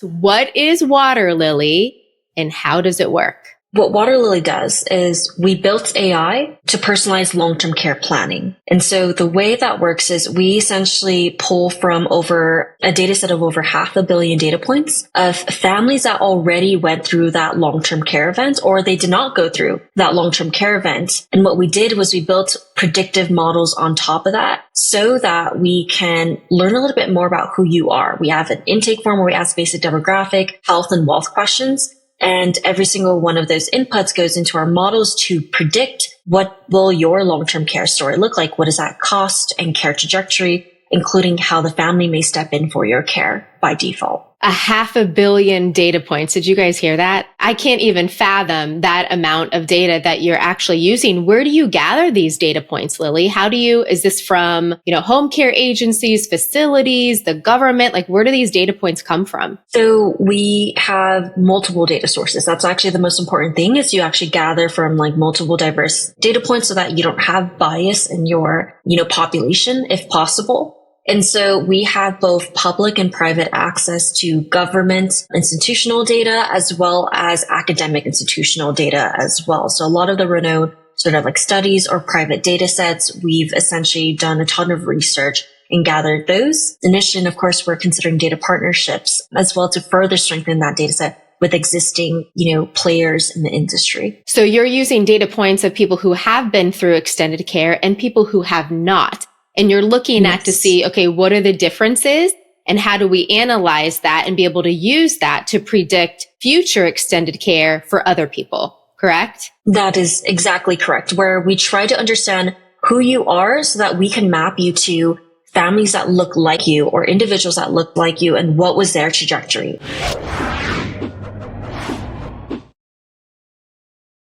What is Waterlily and how does it work? What Waterlily does is we built AI to personalize long-term care planning. And so the way that works is we essentially pull from over a data set of over 500 million data points of families that already went through that long-term care event, or they did not go through that long-term care event. And what we did was we built predictive models on top of that so that we can learn a little bit more about who you are. We have an intake form where we ask basic demographic, health, and wealth questions. And every single one of those inputs goes into our models to predict what will your long-term care story look like? What does that cost and care trajectory, including how the family may step in for your care by default. 500 million data points. Did you guys hear that? I can't even fathom that amount of data that you're actually using. Where do you gather these data points, Lily? Is this from, home care agencies, facilities, the government? Like, where do these data points come from? So we have multiple data sources. That's actually the most important thing is you actually gather from multiple diverse data points so that you don't have bias in your, population if possible. And so we have both public and private access to government institutional data as well as academic institutional data as well. So a lot of the renowned studies or private data sets, we've essentially done a ton of research and gathered those. Initially, and of course, we're considering data partnerships as well to further strengthen that data set with existing, players in the industry. So you're using data points of people who have been through extended care and people who have not. And you're looking at to see, okay, what are the differences and how do we analyze that and be able to use that to predict future extended care for other people, correct? That is exactly correct, where we try to understand who you are so that we can map you to families that look like you or individuals that look like you and what was their trajectory.